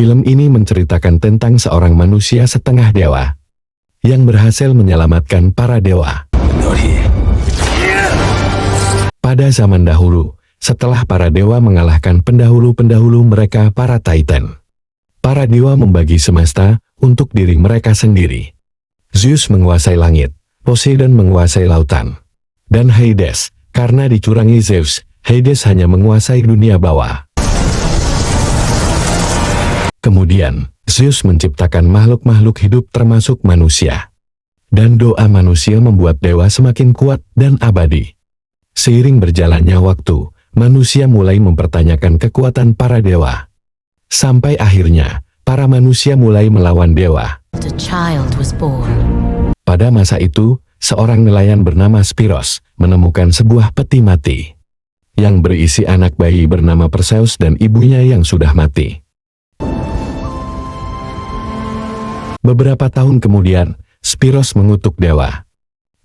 Film ini menceritakan tentang seorang manusia setengah dewa yang berhasil menyelamatkan para dewa. Pada zaman dahulu, setelah para dewa mengalahkan pendahulu-pendahulu mereka para Titan, para dewa membagi semesta untuk diri mereka sendiri. Zeus menguasai langit, Poseidon menguasai lautan, dan Hades, karena dicurangi Zeus, Hades hanya menguasai dunia bawah. Kemudian, Zeus menciptakan makhluk-makhluk hidup termasuk manusia. Dan doa manusia membuat dewa semakin kuat dan abadi. Seiring berjalannya waktu, manusia mulai mempertanyakan kekuatan para dewa. Sampai akhirnya, para manusia mulai melawan dewa. Pada masa itu, seorang nelayan bernama Spiros menemukan sebuah peti mati yang berisi anak bayi bernama Perseus dan ibunya yang sudah mati. Beberapa tahun kemudian, Spiros mengutuk dewa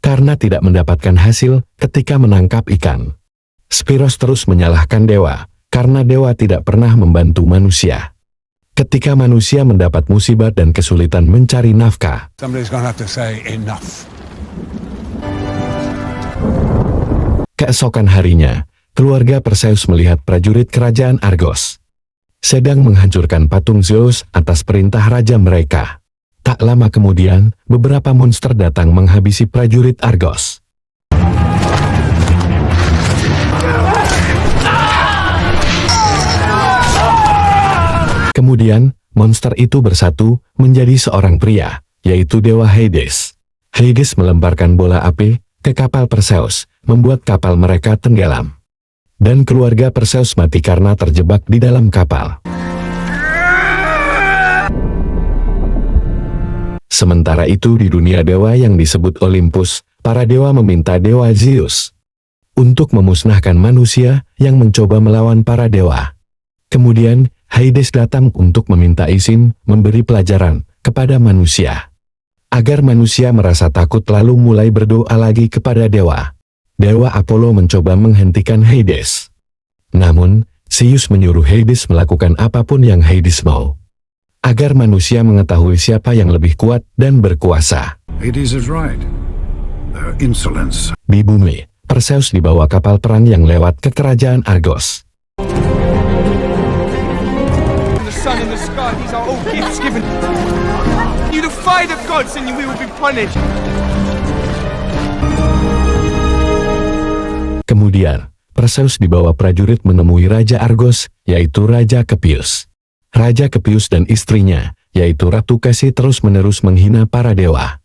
karena tidak mendapatkan hasil ketika menangkap ikan. Spiros terus menyalahkan dewa karena dewa tidak pernah membantu manusia. Ketika manusia mendapat musibah dan kesulitan mencari nafkah, keesokan harinya, keluarga Perseus melihat prajurit kerajaan Argos sedang menghancurkan patung Zeus atas perintah raja mereka. Tak lama kemudian, beberapa monster datang menghabisi prajurit Argos. Kemudian, monster itu bersatu menjadi seorang pria, yaitu dewa Hades. Hades melemparkan bola api ke kapal Perseus, membuat kapal mereka tenggelam. Dan keluarga Perseus mati karena terjebak di dalam kapal. Sementara itu di dunia dewa yang disebut Olympus, para dewa meminta dewa Zeus untuk memusnahkan manusia yang mencoba melawan para dewa. Kemudian, Hades datang untuk meminta izin memberi pelajaran kepada manusia, agar manusia merasa takut lalu mulai berdoa lagi kepada dewa. Dewa Apollo mencoba menghentikan Hades. Namun, Zeus menyuruh Hades melakukan apapun yang Hades mau, agar manusia mengetahui siapa yang lebih kuat dan berkuasa. Hades is right. Their insolence. Di bumi, Perseus dibawa kapal perang yang lewat ke kerajaan Argos. Sun in the sky, these are all gifts given. You defy the gods and you will be punished. Kemudian, Perseus dibawa prajurit menemui Raja Argos, yaitu Raja Kepius. Raja Kepius dan istrinya, yaitu Ratu Kasih terus-menerus menghina para dewa.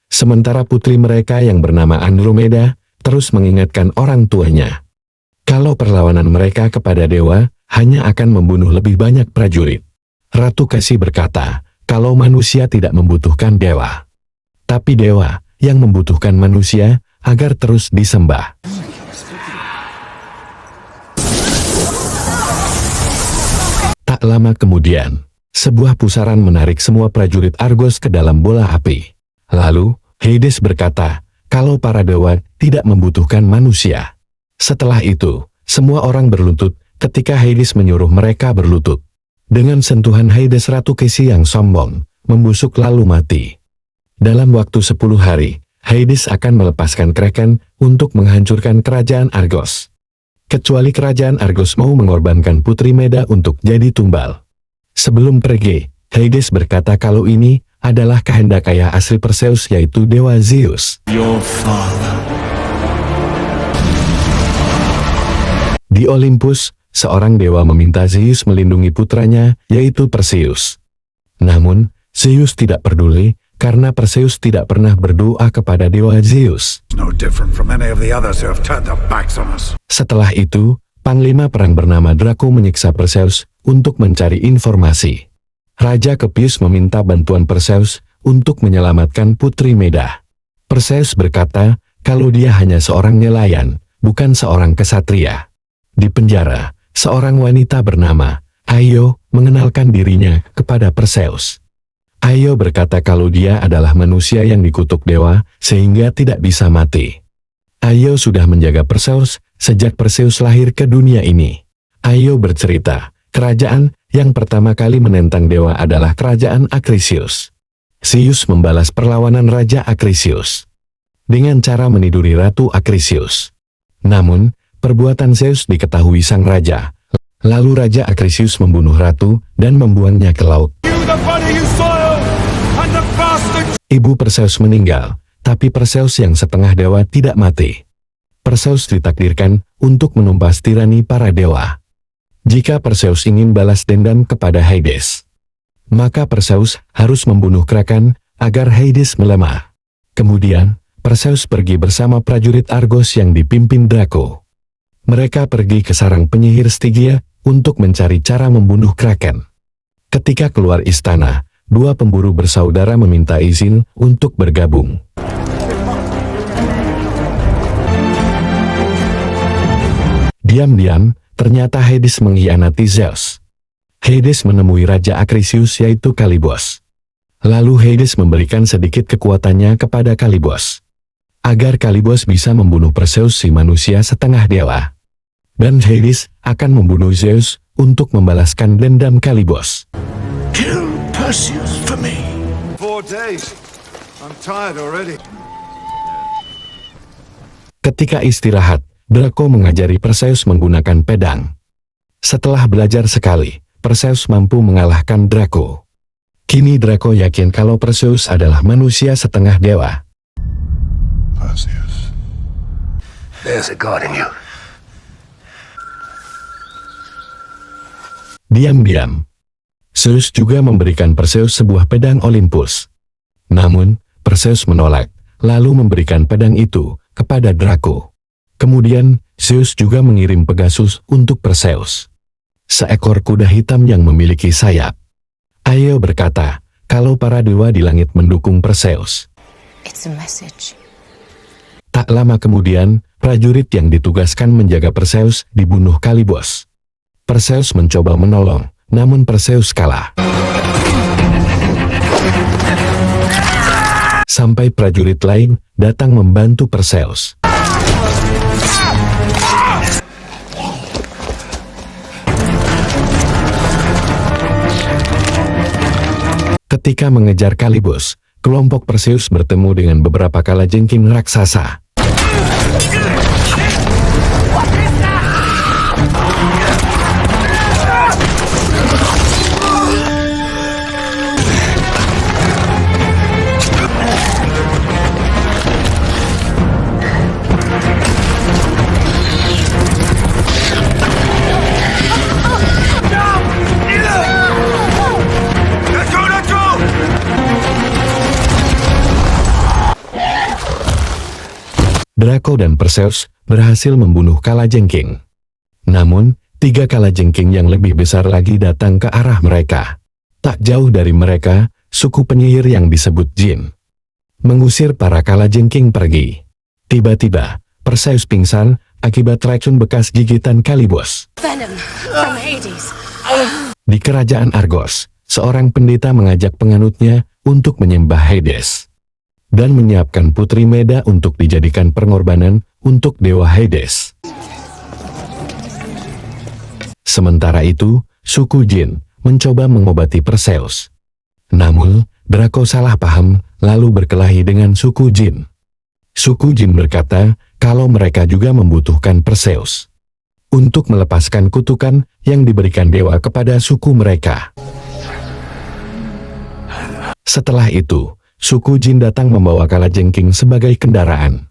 Sementara putri mereka yang bernama Andromeda, terus mengingatkan orang tuanya kalau perlawanan mereka kepada dewa hanya akan membunuh lebih banyak prajurit. Ratu Kasih berkata, kalau manusia tidak membutuhkan dewa, tapi dewa yang membutuhkan manusia agar terus disembah. Tak lama kemudian, sebuah pusaran menarik semua prajurit Argos ke dalam bola api. Lalu, Hades berkata, kalau para dewa tidak membutuhkan manusia. Setelah itu, semua orang berlutut ketika Hades menyuruh mereka berlutut. Dengan sentuhan Hades, Ratu Kasih yang sombong membusuk lalu mati. Dalam waktu 10 hari, Hades akan melepaskan Kraken untuk menghancurkan kerajaan Argos. Kecuali kerajaan Argos mau mengorbankan Putri Meda untuk jadi tumbal. Sebelum pergi, Hades berkata kalau ini adalah kehendak ayah asli Perseus, yaitu dewa Zeus. Your father. Di Olympus, seorang dewa meminta Zeus melindungi putranya, yaitu Perseus. Namun, Zeus tidak peduli, karena Perseus tidak pernah berdoa kepada dewa Zeus. No different from any of the others who have turned their backs on us. Setelah itu, panglima perang bernama Draco menyiksa Perseus untuk mencari informasi. Raja Kepius meminta bantuan Perseus untuk menyelamatkan Putri Meda. Perseus berkata, kalau dia hanya seorang nelayan, bukan seorang kesatria. Di penjara, seorang wanita bernama Io mengenalkan dirinya kepada Perseus. Io berkata kalau dia adalah manusia yang dikutuk dewa, sehingga tidak bisa mati. Io sudah menjaga Perseus sejak Perseus lahir ke dunia ini. Io bercerita, kerajaan yang pertama kali menentang dewa adalah kerajaan Akrisius. Zeus membalas perlawanan Raja Akrisius dengan cara meniduri Ratu Akrisius. Namun, perbuatan Zeus diketahui sang raja. Lalu Raja Akrisius membunuh ratu dan membuangnya ke laut. Ibu Perseus meninggal, tapi Perseus yang setengah dewa tidak mati. Perseus ditakdirkan untuk menumpas tirani para dewa. Jika Perseus ingin balas dendam kepada Hades, maka Perseus harus membunuh Kraken agar Hades melemah. Kemudian, Perseus pergi bersama prajurit Argos yang dipimpin Draco. Mereka pergi ke sarang penyihir Stygia untuk mencari cara membunuh Kraken. Ketika keluar istana, dua pemburu bersaudara meminta izin untuk bergabung. Diam-diam, ternyata Hades mengkhianati Zeus. Hades menemui Raja Akrisius yaitu Kalibos. Lalu Hades memberikan sedikit kekuatannya kepada Kalibos, agar Kalibos bisa membunuh Perseus si manusia setengah dewa. Dan Hades akan membunuh Zeus untuk membalaskan dendam Kalibos. Kill Perseus for me. 4 days. I'm tired already. Ketika istirahat, Draco mengajari Perseus menggunakan pedang. Setelah belajar sekali, Perseus mampu mengalahkan Draco. Kini Draco yakin kalau Perseus adalah manusia setengah dewa. Perseus. There's a god in you. Diam-diam, Zeus juga memberikan Perseus sebuah pedang Olympus. Namun, Perseus menolak, lalu memberikan pedang itu kepada Draco. Kemudian, Zeus juga mengirim Pegasus untuk Perseus, seekor kuda hitam yang memiliki sayap. Aio berkata, kalau para dewa di langit mendukung Perseus. It's a message. Tak lama kemudian, prajurit yang ditugaskan menjaga Perseus dibunuh Kalibos. Perseus mencoba menolong, namun Perseus kalah. Sampai prajurit lain datang membantu Perseus. Ketika mengejar Kalibos, kelompok Perseus bertemu dengan beberapa kalajengking raksasa. Draco dan Perseus berhasil membunuh kalajengking. Namun, 3 kalajengking yang lebih besar lagi datang ke arah mereka. Tak jauh dari mereka, suku penyihir yang disebut Jin mengusir para kalajengking pergi. Tiba-tiba, Perseus pingsan akibat racun bekas gigitan Kalibos. Venom from Hades. Di kerajaan Argos, seorang pendeta mengajak penganutnya untuk menyembah Hades dan menyiapkan Putri Meda untuk dijadikan pengorbanan untuk dewa Hades. Sementara itu, suku Jin mencoba mengobati Perseus. Namun, Draco salah paham lalu berkelahi dengan suku Jin. Suku Jin berkata kalau mereka juga membutuhkan Perseus untuk melepaskan kutukan yang diberikan dewa kepada suku mereka. Setelah itu, suku Jin datang membawa kalajengking sebagai kendaraan,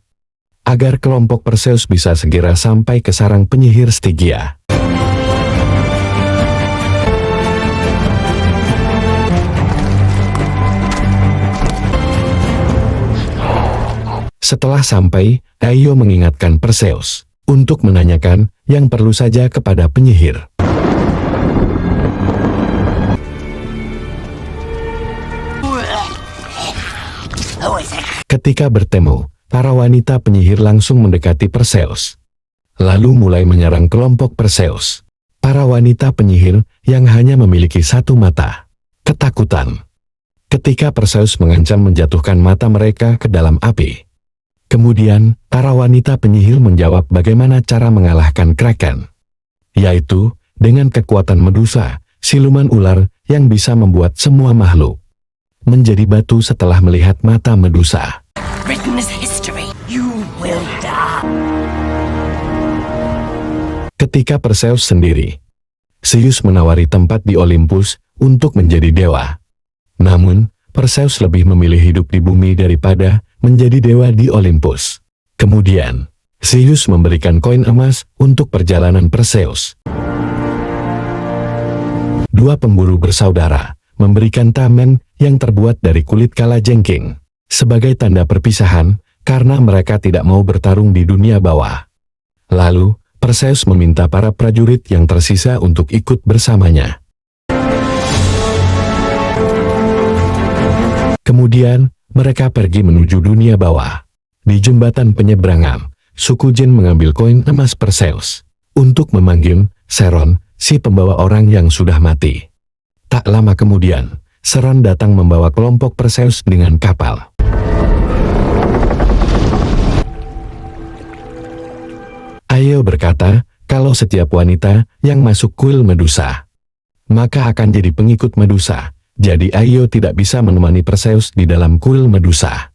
agar kelompok Perseus bisa segera sampai ke sarang penyihir Stygia. Setelah sampai, Aio mengingatkan Perseus untuk menanyakan yang perlu saja kepada penyihir. Ketika bertemu, para wanita penyihir langsung mendekati Perseus, lalu mulai menyerang kelompok Perseus. Para wanita penyihir yang hanya memiliki satu mata ketakutan ketika Perseus mengancam menjatuhkan mata mereka ke dalam api. Kemudian, para wanita penyihir menjawab bagaimana cara mengalahkan Kraken, yaitu dengan kekuatan Medusa, siluman ular yang bisa membuat semua makhluk menjadi batu setelah melihat mata Medusa. Written as history. You will die. Ketika Perseus sendiri, Zeus menawari tempat di Olympus untuk menjadi dewa. Namun, Perseus lebih memilih hidup di bumi daripada menjadi dewa di Olympus. Kemudian, Zeus memberikan koin emas untuk perjalanan Perseus. Dua pemburu bersaudara memberikan tameng yang terbuat dari kulit kalajengking sebagai tanda perpisahan karena mereka tidak mau bertarung di dunia bawah. Lalu, Perseus meminta para prajurit yang tersisa untuk ikut bersamanya. Kemudian, mereka pergi menuju dunia bawah. Di jembatan penyeberangan, suku Jin mengambil koin emas Perseus untuk memanggil Seron, si pembawa orang yang sudah mati. Tak lama kemudian, Seron datang membawa kelompok Perseus dengan kapal. Aio berkata, kalau setiap wanita yang masuk kuil Medusa, maka akan jadi pengikut Medusa. Jadi Aio tidak bisa menemani Perseus di dalam kuil Medusa.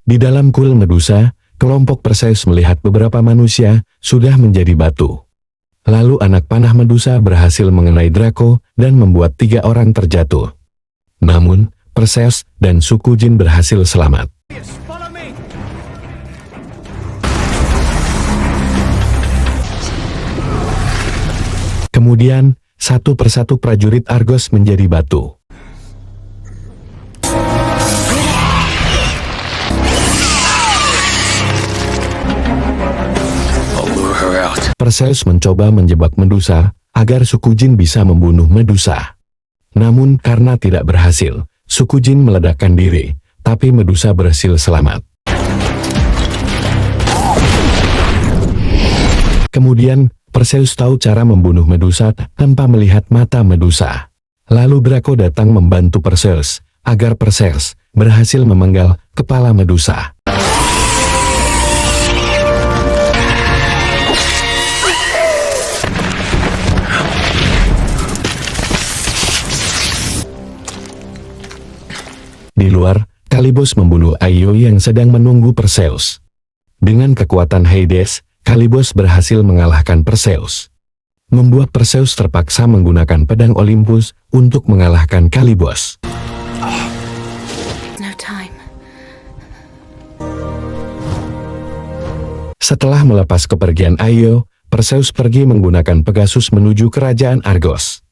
Di dalam kuil Medusa, kelompok Perseus melihat beberapa manusia sudah menjadi batu. Lalu anak panah Medusa berhasil mengenai Draco dan membuat 3 orang terjatuh. Namun, Perseus dan suku Jin berhasil selamat. Follow me. Kemudian, satu persatu prajurit Argos menjadi batu. Perseus mencoba menjebak Medusa agar suku Jin bisa membunuh Medusa. Namun karena tidak berhasil, suku Jin meledakkan diri, tapi Medusa berhasil selamat. Kemudian, Perseus tahu cara membunuh Medusa tanpa melihat mata Medusa. Lalu Draco datang membantu Perseus, agar Perseus berhasil memenggal kepala Medusa. Di luar, Kalibos membunuh Aio yang sedang menunggu Perseus. Dengan kekuatan Hades, Kalibos berhasil mengalahkan Perseus, membuat Perseus terpaksa menggunakan pedang Olympus untuk mengalahkan Kalibos. No time. Setelah melepas kepergian Aio, Perseus pergi menggunakan Pegasus menuju kerajaan Argos.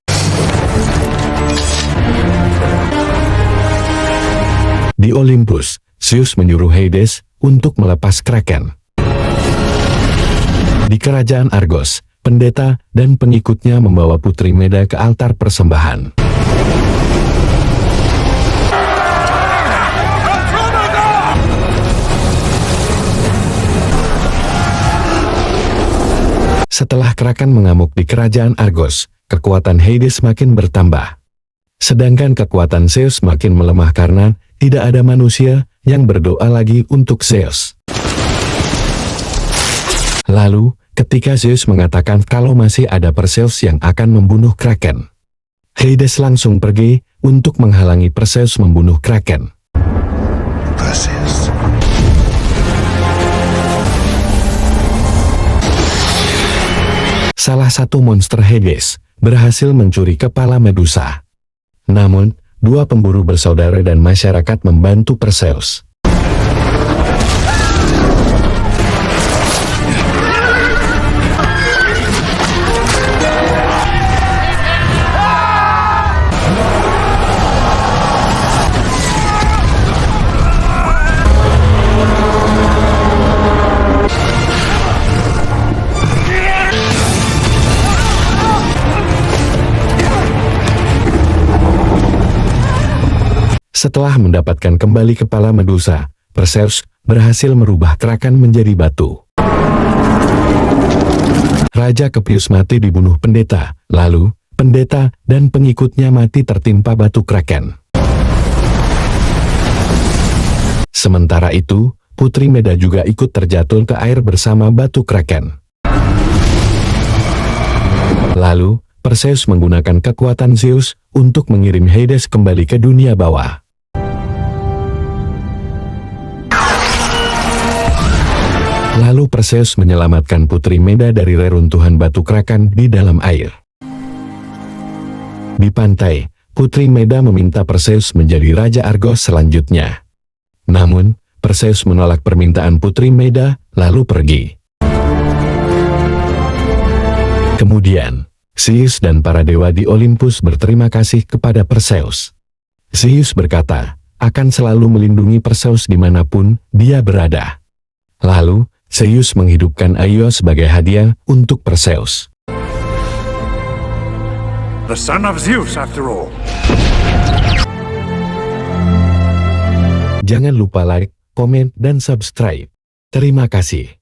Di Olympus, Zeus menyuruh Hades untuk melepas Kraken. Di kerajaan Argos, pendeta dan pengikutnya membawa Putri Meda ke altar persembahan. Setelah Kraken mengamuk di kerajaan Argos, kekuatan Hades makin bertambah. Sedangkan kekuatan Zeus makin melemah karena tidak ada manusia yang berdoa lagi untuk Zeus. Lalu, ketika Zeus mengatakan kalau masih ada Perseus yang akan membunuh Kraken, Hades langsung pergi untuk menghalangi Perseus membunuh Kraken. Perseus. Salah satu monster Hades berhasil mencuri kepala Medusa. Namun, 2 pemburu bersaudara dan masyarakat membantu Perseus. Setelah mendapatkan kembali kepala Medusa, Perseus berhasil merubah Kraken menjadi batu. Raja Kepius mati dibunuh pendeta, lalu pendeta dan pengikutnya mati tertimpa batu Kraken. Sementara itu, Putri Meda juga ikut terjatuh ke air bersama batu kraken. Lalu, Perseus menggunakan kekuatan Zeus untuk mengirim Hades kembali ke dunia bawah. Lalu Perseus menyelamatkan Putri Meda dari reruntuhan batu kraken di dalam air. Di pantai, Putri Meda meminta Perseus menjadi Raja Argos selanjutnya. Namun, Perseus menolak permintaan Putri Meda, lalu pergi. Kemudian, Zeus dan para dewa di Olympus berterima kasih kepada Perseus. Zeus berkata, akan selalu melindungi Perseus dimanapun dia berada. Lalu, Zeus menghidupkan Io sebagai hadiah untuk Perseus. The son of Zeus, after all. Jangan lupa like, komen, dan subscribe. Terima kasih.